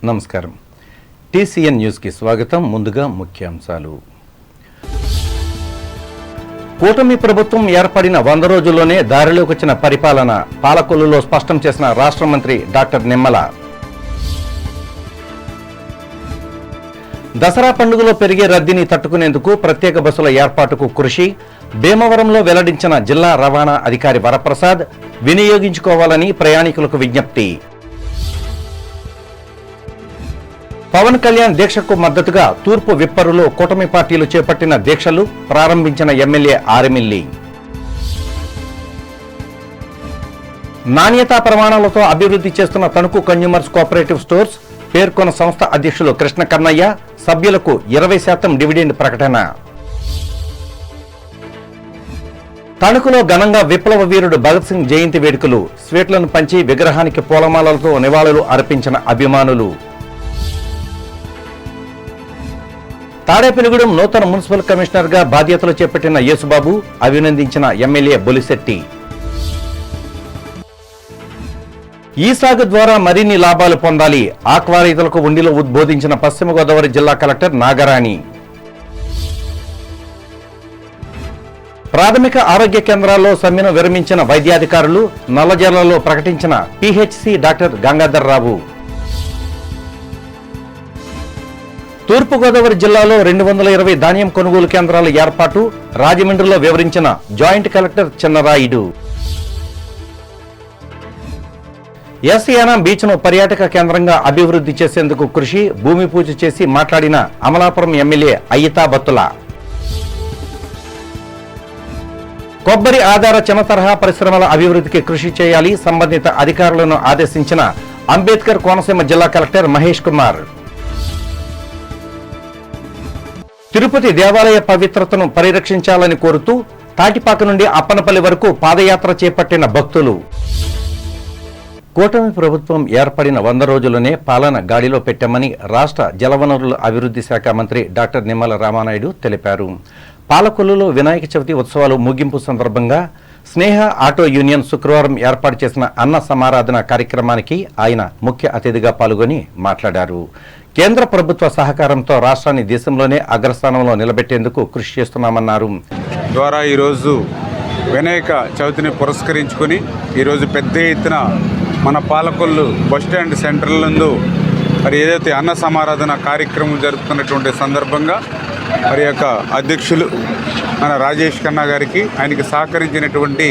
నమస్కారం. టీసీఎన్ న్యూస్కి స్వాగతం. ముందుగా ముఖ్యాంశాలు. కూటమి ప్రభుత్వం ఏర్పడిన 100 రోజుల్లోనే దారిలోకి వచ్చిన పరిపాలన పాలకొల్లులో స్పష్టం చేసిన రాష్ట్ర మంత్రి డాక్టర్ నిమ్మల. దసరా పండుగలో పెరిగే రద్దీని తట్టుకునేందుకు ప్రత్యేక బస్సుల ఏర్పాటుకు కృషి. భీమవరంలో వెల్లడించిన జిల్లా రవాణా అధికారి వరప్రసాద్. వినియోగించుకోవాలని ప్రయాణికులకు విజ్ఞప్తి. పవన్ కళ్యాణ్ దీక్షకు మద్దతుగా తూర్పు విప్పరులో కూటమి పార్టీలు చేపట్టిన దీక్షలు ప్రారంభించిన ఎమ్మెల్యే ఆరెమిల్లి. నాణ్యతా ప్రమాణాలతో అభివృద్ధి చేస్తున్న తణుకు కన్జ్యూమర్స్ కోఆపరేటివ్ స్టోర్స్ పేర్కొన్న సంస్థ అధ్యక్షులు కృష్ణ కన్నయ్య. సభ్యులకు 20% డివిడెండ్ ప్రకటన. తణుకులో ఘనంగా విప్లవ వీరుడు భగత్ సింగ్ జయంతి వేడుకలు. స్వీట్లను పంచి విగ్రహానికి పూలమాలలతో నివాళులు అర్పించిన అభిమానులు. తాడేపల్లిగూడెం నూతన మున్సిపల్ కమిషనర్ గా బాధ్యతలు చేపట్టిన యేసుబాబు. అభినందించిన ఎమ్మెల్యే బొలిశెట్టి. ఈ సాగు ద్వారా మరిన్ని లాభాలు పొందాలి. ఆక్వా రైతులకు ఉండిలో ఉద్బోధించిన పశ్చిమ గోదావరి జిల్లా కలెక్టర్ నాగరాణి. ప్రాథమిక ఆరోగ్య కేంద్రాల్లో సమ్మెను విరమించిన వైద్యాధికారులు. నల్లజర్లలో ప్రకటించిన పిహెచ్సి డాక్టర్ గంగాధర్ రావు. తూర్పుగోదావరి జిల్లాలో 220 ధాన్యం కొనుగోలు కేంద్రాల ఏర్పాటు. రాజమండ్రిలో వివరించిన జాయింట్ కలెక్టర్ చిన్నరాయుడు. యానం బీచ్ను పర్యాటక కేంద్రంగా అభివృద్ధి చేసేందుకు కృషి. భూమి పూజ చేసి మాట్లాడిన అమలాపురం ఎమ్మెల్యే అయ్యితా బత్తుల. కొబ్బరి ఆధార చిన్న తరహా పరిశ్రమల అభివృద్ధికి కృషి చేయాలి. సంబంధిత అధికారులను ఆదేశించిన అంబేద్కర్ కోనసీమ జిల్లా కలెక్టర్ మహేష్ కుమార్. తిరుపతి దేవాలయ పవిత్రతను పరిరక్షించాలని కోరుతూ తాటిపాక నుండి అప్పనపల్లి వరకు పాదయాత్ర చేపట్టిన భక్తులు. కూటమి ప్రభుత్వం ఏర్పడిన 100 రోజుల్లోనే పాలన గాడిలో పెట్టామని రాష్ట్ర జలవనరుల అభివృద్ధి శాఖ మంత్రి డాక్టర్ నిమ్మల రామానాయుడు తెలిపారు. పాలకొల్లులో వినాయక చవితి ఉత్సవాలు ముగింపు సందర్భంగా స్నేహ ఆటో యూనియన్ శుక్రవారం ఏర్పాటు చేసిన అన్న సమారాధన కార్యక్రమానికి ఆయన ముఖ్య అతిథిగా పాల్గొని మాట్లాడారు. కేంద్ర ప్రభుత్వ సహకారంతో రాష్ట్రాన్ని దేశంలోనే అగ్రస్థానంలో నిలబెట్టేందుకు కృషి చేస్తున్నామన్నారు. ద్వారా ఈరోజు వినాయక చవితిని పురస్కరించుకుని ఈరోజు పెద్ద ఎత్తున మన పాలకొల్లు బస్టాండ్ సెంటర్ నందు మరి ఏదైతే అన్న సమారాధన కార్యక్రమం జరుపుతున్నటువంటి సందర్భంగా మరి యొక్క అధ్యక్షులు మన రాజేష్ ఖన్నా గారికి, ఆయనకి సహకరించినటువంటి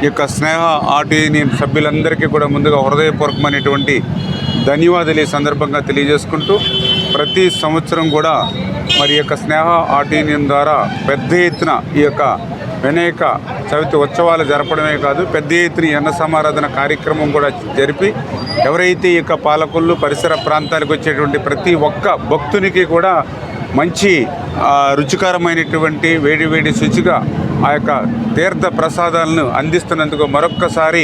ఈ యొక్క స్నేహ ఆటో యూనియన్ సభ్యులందరికీ కూడా ముందుగా హృదయపూర్వకమైనటువంటి ధన్యవాదాలు ఈ సందర్భంగా తెలియజేసుకుంటూ, ప్రతి సంవత్సరం కూడా మరి యొక్క స్నేహ ఆటో యూనియన్ ద్వారా పెద్ద ఎత్తున ఈ యొక్క వినాయక చవితి ఉత్సవాలు జరపడమే కాదు, పెద్ద ఎత్తున అన్న సమారాధన కార్యక్రమం కూడా జరిపి ఎవరైతే ఈ యొక్క పాలకొల్లు పరిసర ప్రాంతాలకు వచ్చేటువంటి ప్రతి ఒక్క భక్తునికి కూడా మంచి రుచికరమైనటువంటి వేడి శుచిగా ఆ యొక్క తీర్థ ప్రసాదాలను అందిస్తున్నందుకు మరొక్కసారి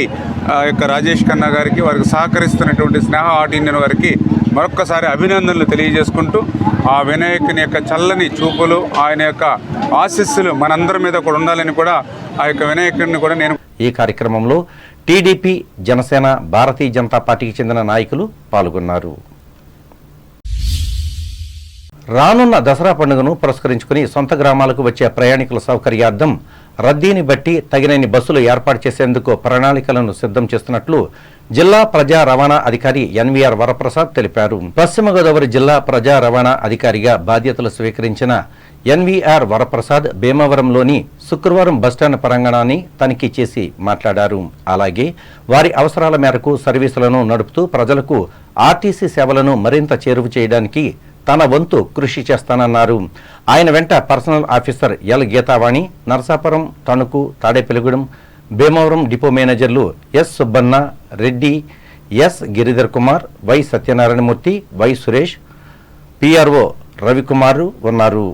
ఆ యొక్క రాజేష్ ఖన్నా గారికి, వారికి సహకరిస్తున్నటువంటి స్నేహ ఆటో యూనియన్ వారికి మరొక్కసారి అభినందనలు తెలియజేసుకుంటూ, ఆ వినాయకుని యొక్క చల్లని చూపులు, ఆయన యొక్క ఆశీస్సులు మనందరి మీద కూడా ఉండాలని కూడా ఆ యొక్క వినాయకుడిని కూడా నేను. ఈ కార్యక్రమంలో టీడీపీ, జనసేన, భారతీయ జనతా పార్టీకి చెందిన నాయకులు పాల్గొన్నారు. రానున్న దసరా పండుగను పురస్కరించుకుని సొంత గ్రామాలకు వచ్చే ప్రయాణికుల సౌకర్యార్థం రద్దీని బట్టి తగినన్ని బస్సులు ఏర్పాటు చేసేందుకు ప్రణాళికలను సిద్ధం చేస్తున్నట్లు జిల్లా ప్రజా రవాణా అధికారి ఎన్వీఆర్ వరప్రసాద్ తెలిపారు. పశ్చిమ గోదావరి జిల్లా ప్రజా రవాణా అధికారిగా బాధ్యతలు స్వీకరించిన ఎన్వీఆర్ వరప్రసాద్ భీమవరంలోని శుక్రవారం బస్టాండ్ ప్రాంగణాన్ని తనిఖీ చేసి మాట్లాడారు. అలాగే వారి అవసరాల మేరకు సర్వీసులను నడుపుతూ ప్రజలకు ఆర్టీసీ సేవలను మరింత చేరువ చేయడానికి తన వంతు కృషి చేస్తానన్నారు. ఆయన వెంట personal officer L Geethavani, Narasapuram, Tanuku, Tadepalligudem, Bhimavaram depot మేనేజర్లు S Subbanna, Reddy, S Giridhar Kumar, Y Satyanarayanamurthy, Y Suresh, PRO Ravikumar ఉన్నారు.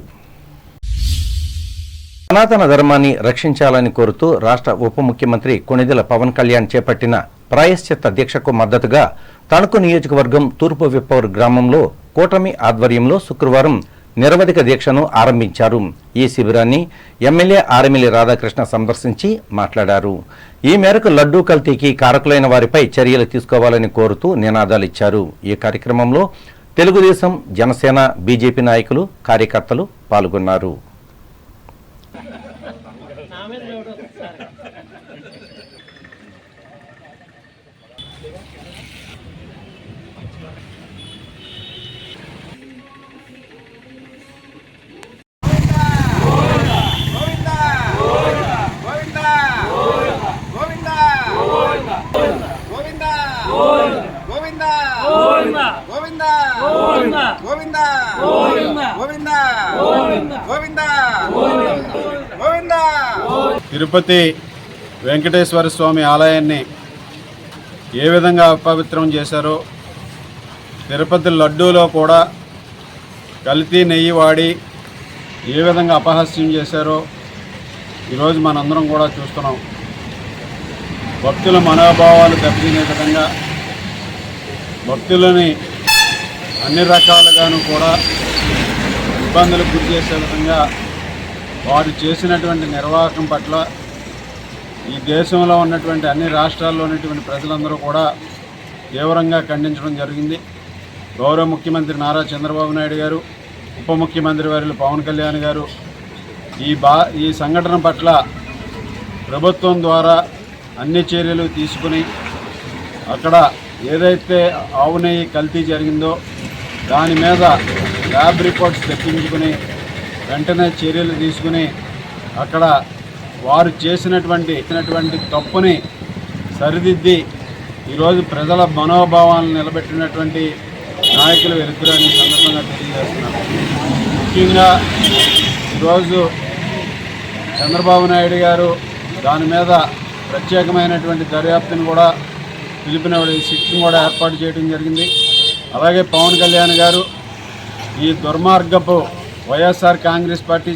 సనాతన ధర్మాన్ని రక్షించాలని కోరుతూ రాష్ట్ర ఉప ముఖ్యమంత్రి కొణిదెల పవన్ కళ్యాణ్ చేపట్టిన ప్రాయశ్చిత్త దీక్షకు మద్దతుగా తణుకు నియోజకవర్గం తూర్పు విప్పవర్ గ్రామంలో కూటమి ఆధ్వర్యంలో శుక్రవారం నిరవధిక దీక్షను ఆరంభించారు. ఈ శిబిరాన్ని ఎమ్మెల్యే ఆరెమిల్లి రాధాకృష్ణ సందర్శించి మాట్లాడారు. ఈ మేరకు లడ్డూ కల్తీకి కారకులైన వారిపై చర్యలు తీసుకోవాలని కోరుతూ నినాదాలిచ్చారు. ఈ కార్యక్రమంలో తెలుగుదేశం, జనసేన, బీజేపీ నాయకులు, కార్యకర్తలు పాల్గొన్నారు. తిరుపతి వెంకటేశ్వర స్వామి ఆలయాన్ని ఏ విధంగా అపవిత్రం చేశారో, తిరుపతి లడ్డూలో కూడా కల్తీ నెయ్యి వాడి ఏ విధంగా అపహాస్యం చేశారో ఈరోజు మనందరం కూడా చూస్తున్నాం. భక్తుల మనోభావాలు దెబ్బతినే విధంగా, భక్తులని అన్ని రకాలుగాను కూడా ఇబ్బందులకు గురి చేసే విధంగా వారు చేసినటువంటి నిర్వాహకం పట్ల ఈ దేశంలో ఉన్నటువంటి అన్ని రాష్ట్రాల్లో ఉన్నటువంటి ప్రజలందరూ కూడా తీవ్రంగా ఖండించడం జరిగింది. గౌరవ ముఖ్యమంత్రి నారా చంద్రబాబు నాయుడు గారు, ఉప ముఖ్యమంత్రి వర్యులు పవన్ కళ్యాణ్ గారు ఈ సంఘటన పట్ల ప్రభుత్వం ద్వారా అన్ని చర్యలు తీసుకుని అక్కడ ఏదైతే ఆవు నెయ్యి కల్తీ జరిగిందో దాని మీద ల్యాబ్ రిపోర్ట్స్ తెప్పించుకుని వెంటనే చర్యలు తీసుకుని అక్కడ వారు చేసినటువంటి తప్పుని సరిదిద్ది ఈరోజు ప్రజల మనోభావాలను నిలబెట్టినటువంటి నాయకులు వీరిద్దరని సందర్భంగా తెలియజేస్తున్నారు. ముఖ్యంగా ఈరోజు చంద్రబాబు నాయుడు గారు దాని మీద ప్రత్యేకమైనటువంటి దర్యాప్తును కూడా పిలిపినటువంటి శిక్షను కూడా ఏర్పాటు చేయడం జరిగింది. అలాగే పవన్ కళ్యాణ్ గారు ఈ దుర్మార్గపు వైఎస్ఆర్ కాంగ్రెస్ పార్టీ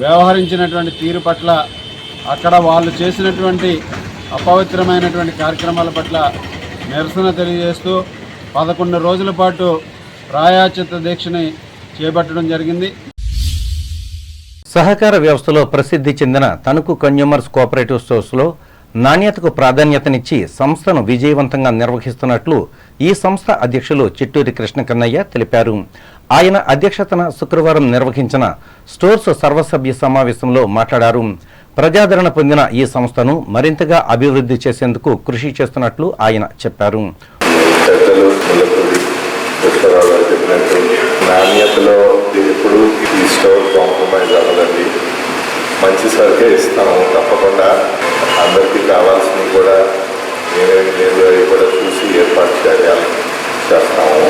వ్యవహరించినటువంటి తీరు పట్ల, అక్కడ వాళ్ళు చేసినటువంటి అపవిత్రమైనటువంటి కార్యక్రమాల పట్ల నిరసన తెలియజేస్తూ 11 రోజుల పాటు ప్రాయశ్చిత్త దీక్షని చేపట్టడం జరిగింది. సహకార వ్యవస్థలో ప్రసిద్ధి చెందిన తణుకు కన్జ్యూమర్స్ కోఆపరేటివ్ స్టోర్స్లో నాణ్యతకు ప్రాధాన్యతనిచ్చి సంస్థను విజయవంతంగా నిర్వహిస్తున్నట్లు ఈ సంస్థ అధ్యక్షులు చిట్టూరి కృష్ణ కన్నయ్య తెలిపారు. ఆయన అధ్యక్షతన శుక్రవారం నిర్వహించిన స్టోర్స్ సర్వసభ్య సమావేశంలో మాట్లాడారు. ప్రజాదరణ పొందిన ఈ సంస్థను మరింతగా అభివృద్ధి చేసేందుకు కృషి చేస్తున్నట్లు ఆయన చెప్పారు. నాణ్యతలో ఎప్పుడు ఈ స్టోర్ కాంప్రమైజ్ అవ్వదండి. మంచి సరికే ఇస్తాము. తప్పకుండా అందరికీ కావాల్సినవి కూడా ఏమేమి లేదు అవి కూడా చూసి ఏర్పాటు చేస్తాము.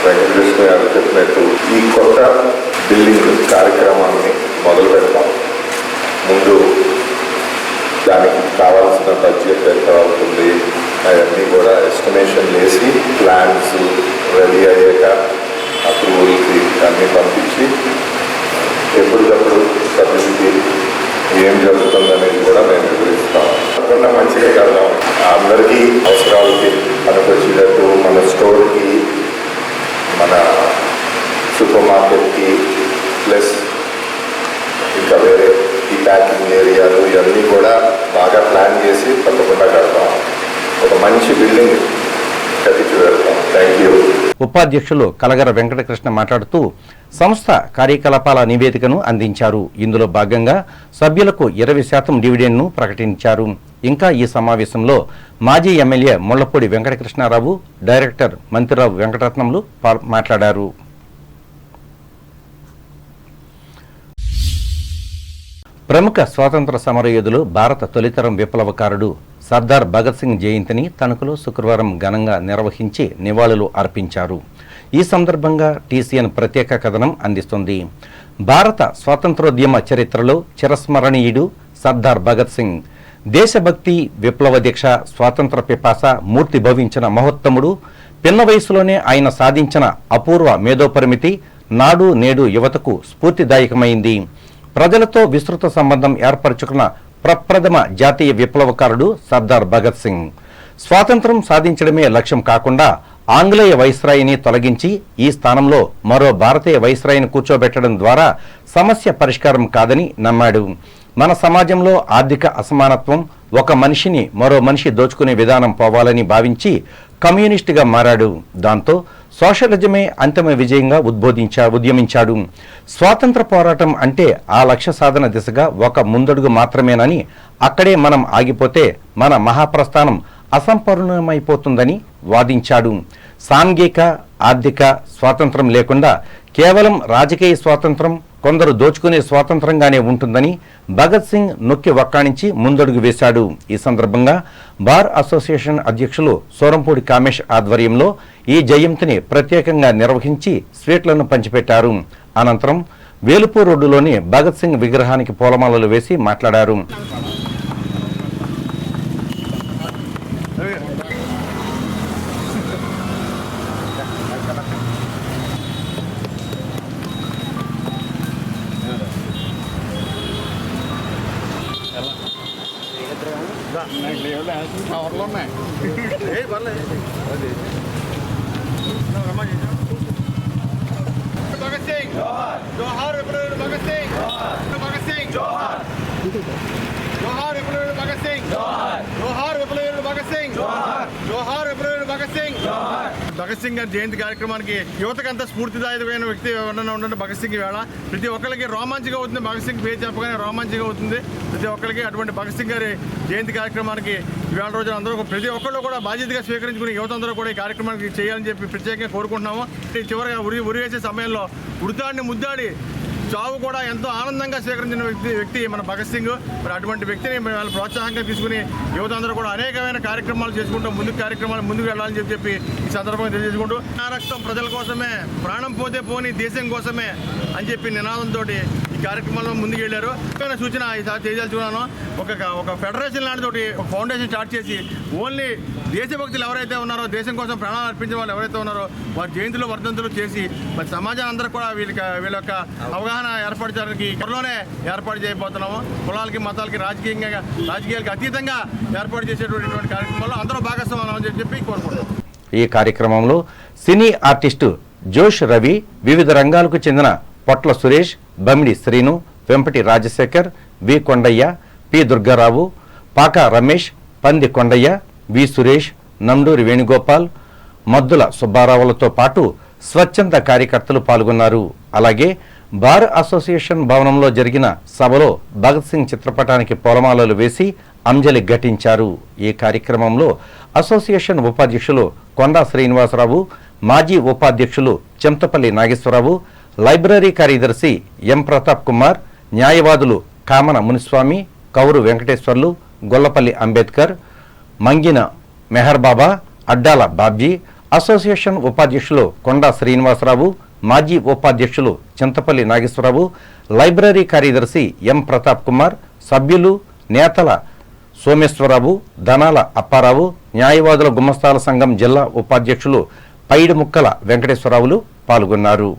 వెంకటకృష్ణ గారు చెప్పినట్టు ఈ కొత్త బిల్డింగ్ కార్యక్రమాన్ని మొదలు పెడతాం. ముందు దానికి కావాల్సిన బడ్జెట్ ఎంత అవుతుంది అవన్నీ కూడా ఎస్టిమేషన్ వేసి ప్లాన్స్ రెడీ అయ్యాక అప్రూవల్కి అన్నీ పంపించి ఎప్పటికప్పుడు సబ్సిడీ ఏం జరుగుతుందనేది కూడా మేము వివరిస్తాం. తప్పకుండా మంచిగా కడదాం. అందరికీ అవసరాలకి పనికొచ్చేటట్టు మన స్టోర్కి, మన సూపర్ మార్కెట్కి, ప్లస్ ఇంకా వేరే ఈ ప్యాకింగ్ ఏరియాలు ఇవన్నీ కూడా బాగా ప్లాన్ చేసి తప్పకుండా కడతాం. ఒక మంచి బిల్డింగ్ కట్టించి వెళ్తాం. Thank you. ఉపాధ్యక్షులు కలగర వెంకటకృష్ణ మాట్లాడుతూ సంస్థ కార్యకలాపాల నివేదికను అందించారు. ఇందులో భాగంగా సభ్యులకు 20% డివిడెండ్ను ప్రకటించారు. ఇంకా ఈ సమావేశంలో మాజీ ఎమ్మెల్యే ముళ్లపూడి వెంకటకృష్ణారావు, డైరెక్టర్ మంత్రిరావు వెంకటరత్నంలు మాట్లాడారు. ప్రముఖ స్వాతంత్ర సమరయోధులు, భారత తొలితరం విప్లవకారుడు సర్దార్ భగత్ సింగ్ జయంతిని తణుకులో శుక్రవారం ఘనంగా నిర్వహించి నివాళులు అర్పించారు. ఈ సందర్భంగా టీసీఎన్ ప్రత్యేక కథనం అందిస్తుంది. భారత స్వాతంత్రోద్యమ చరిత్రలో చిరస్మరణీయుడు సర్దార్ భగత్ సింగ్. దేశభక్తి, విప్లవ దీక్ష, స్వాతంత్ర పిపాస మూర్తి భవించిన మహోత్తముడు. పిన్న వయసులోనే ఆయన సాధించిన అపూర్వ మేధోపరిమితి నాడు నేడు యువతకు స్ఫూర్తిదాయకమైంది. ప్రజలతో విస్తృత సంబంధం ఏర్పరచుకున్న ప్రప్రథమ జాతీయ విప్లవకారుడు సర్దార్ భగత్ సింగ్. స్వాతంత్రం సాధించడమే లక్ష్యం కాకుండా ఆంగ్లేయ వైస్రాయిని తొలగించి ఈ స్థానంలో మరో భారతీయ వైస్రాయిని కూర్చోబెట్టడం ద్వారా సమస్య పరిష్కారం కాదని నమ్మాడు. మన సమాజంలో ఆర్థిక అసమానత్వం, ఒక మనిషిని మరో మనిషి దోచుకునే విధానం పోవాలని భావించి కమ్యూనిస్టుగా మారాడు. దాంతో సోషలిజమే అంతిమ విజయంగా ఉద్యమించాడు. స్వాతంత్ర పోరాటం అంటే ఆ లక్ష్య సాధన దిశగా ఒక ముందడుగు మాత్రమేనని, అక్కడే మనం ఆగిపోతే మన మహాప్రస్థానం అసంపూర్ణమైపోతుందని వాదించాడు. సాంఘిక ఆర్థిక స్వాతంత్రం లేకుండా కేవలం రాజకీయ స్వాతంత్రం, కొందరు దోచుకునే స్వాతంత్రంగానే ఉంటుందని భగత్ సింగ్ నొక్కి వక్కాణించి ముందడుగు వేశాడు. ఈ సందర్భంగా బార్ అసోసియేషన్ అధ్యక్షులు సోరంపూడి కామేష్ ఆధ్వర్యంలో ఈ జయంతిని ప్రత్యేకంగా నిర్వహించి స్వీట్లను పంచిపెట్టారు. అనంతరం వేలుపూర్ రోడ్డులోని భగత్ సింగ్ విగ్రహానికి పూలమాలలు వేసి మాట్లాడారు. భగత్ సింగ్ జోహార్, భగత్ సింగ్ భగత్ సింగ్ జోహార్, జోహార్ భగత్ సింగ్ జోహార్, జోహార్ భగత్ సింగ్ జోహార్, జోహార్ భగత్ సింగ్ జోహార్. భగత్ సింగ్ గారి జయంతి కార్యక్రమానికి యువతకంతా స్ఫూర్తిదాయకమైన వ్యక్తి ఎవరన్నా ఉండండి భగత్ సింగ్ వేళ ప్రతి ఒక్కరికి రోమాంచిగా అవుతుంది. భగత్ సింగ్ పేరు చెప్పగానే రోమాంచిగా అవుతుంది ప్రతి ఒక్కరికి. అటువంటి భగత్ సింగ్ గారి జయంతి కార్యక్రమానికి ఇవాళ రోజున అందరూ ప్రతి ఒక్కళ్ళు కూడా బాధ్యతగా స్వీకరించుకుని యువత అందరూ కూడా ఈ కార్యక్రమానికి చేయాలని చెప్పి ప్రత్యేకంగా కోరుకుంటున్నాము. చివరిగా ఉరి వేసే సమయంలో ఉడతాడిని ముద్దాడి చావు కూడా ఎంతో ఆనందంగా స్వీకరించిన వ్యక్తి మన భగత్ సింగ్. మరి అటువంటి వ్యక్తిని వాళ్ళు ప్రోత్సాహంగా తీసుకుని యువత అందరూ కూడా అనేకమైన కార్యక్రమాలు చేసుకుంటూ ముందుకు వెళ్ళాలని చెప్పి ఈ సందర్భంగా తెలియజేసుకుంటూ, నా రక్తం ప్రజల కోసమే, ప్రాణం పోతే పోని దేశం కోసమే అని చెప్పి నినాదంతో ఈ కార్యక్రమంలో ముందుకు వెళ్ళారు. సూచన ఈసారి చేయాల్చుకున్నాను, ఒక ఫెడరేషన్ లాంటితోటి ఒక ఫౌండేషన్ స్టార్ట్ చేసి ఓన్లీ దేశభక్తులు ఎవరైతే ఉన్నారో, దేశం కోసం ప్రాణాలు అర్పించే వాళ్ళు ఎవరైతే ఉన్నారో వారి జయంతులు వర్ధంతులు చేసి మరి సమాజం అందరూ కూడా వీళ్ళ యొక్క అవగాహన ఏర్పరచడానికి త్వరలోనే ఏర్పాటు చేయబోతున్నాము. కులాలకి మతాలకి రాజకీయాలకి అతీతంగా ఏర్పాటు చేసేటువంటి కార్యక్రమంలో అందరూ భాగస్వామ్యం అని చెప్పి కోరుకుంటున్నాం. ఈ కార్యక్రమంలో సినీ ఆర్టిస్టు జోష్ రవి, వివిధ రంగాలకు చెందిన పొట్ల సురేష్, బమిడి శ్రీను, వెంపటి రాజశేఖర్, వి కొండయ్య, పి దుర్గారావు, పాక రమేష్, పంది కొండయ్య, వి సురేష్, నండూరి వేణుగోపాల్, మద్దుల సుబ్బారావులతో పాటు స్వచ్ఛంద కార్యకర్తలు పాల్గొన్నారు. అలాగే బార్ అసోసియేషన్ భవనంలో జరిగిన సభలో భగత్ సింగ్ చిత్రపటానికి పూలమాలలు వేసి అంజలి ఘటించారు. ఈ కార్యక్రమంలో అసోసియేషన్ ఉపాధ్యక్షులు కొండా శ్రీనివాసరావు, మాజీ ఉపాధ్యక్షులు చింతపల్లి నాగేశ్వరరావు, లైబ్రరీ కార్యదర్శి ఎం ప్రతాప్ కుమార్, న్యాయవాదులు కామన మునిస్వామి, కౌరు వెంకటేశ్వర్లు, గొల్లపల్లి అంబేద్కర్, మంగిన మెహర్ బాబా, అడ్డాల బాబ్జీ, అసోసియేషన్ ఉపాధ్యక్షులు కొండా శ్రీనివాసరావు, మాజీ ఉపాధ్యక్షులు చింతపల్లి నాగేశ్వరరావు, లైబ్రరీ కార్యదర్శి ఎం ప్రతాప్ కుమార్, సభ్యులు నేతల సోమేశ్వరరావు, ధనాల అప్పారావు, న్యాయవాదుల గుమస్తాల సంఘం జిల్లా ఉపాధ్యక్షులు పైడి ముక్కల వెంకటేశ్వరరావులు పాల్గొన్నారు.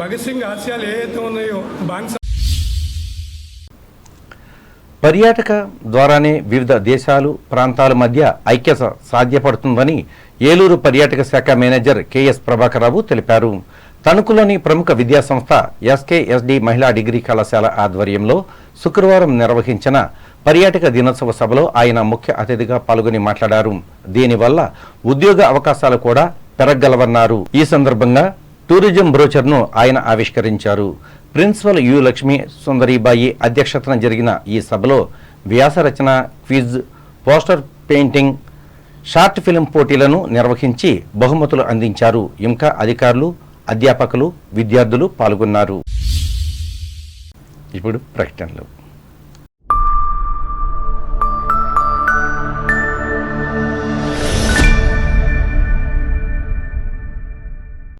భగత్ సింగ్ ఆశయాలు ఏవైతే ఉన్నాయో పర్యాటక ద్వారానే వివిధ దేశాలు ప్రాంతాల మధ్య ఐక్యత సాధ్యపడుతుందని ఏలూరు పర్యాటక శాఖ మేనేజర్ కెఎస్ ప్రభాకరరావు తెలిపారు. తణుకులోని ప్రముఖ విద్యాసంస్థ ఎస్కేఎస్డి మహిళా డిగ్రీ కళాశాల ఆధ్వర్యంలో శుక్రవారం నిర్వహించిన పర్యాటక దినోత్సవ సభలో ఆయన ముఖ్య అతిథిగా పాల్గొని మాట్లాడారు. దీనివల్ల ఉద్యోగ అవకాశాలు కూడా పెరగలవన్నారు. ఈ సందర్భంగా టూరిజం బ్రోచర్ను ఆయన ఆవిష్కరించారు. ప్రిన్సిపల్ యు లక్ష్మీ సుందరీబాయి అధ్యక్షతన జరిగిన ఈ సభలో వ్యాసరచన, quiz, poster painting, short film పోటీలను నిర్వహించి బహుమతులు అందించారు. ఇంకా అధికారులు, అధ్యాపకులు, విద్యార్థులు పాల్గొన్నారు. ఇప్పుడు ప్రకటనలు.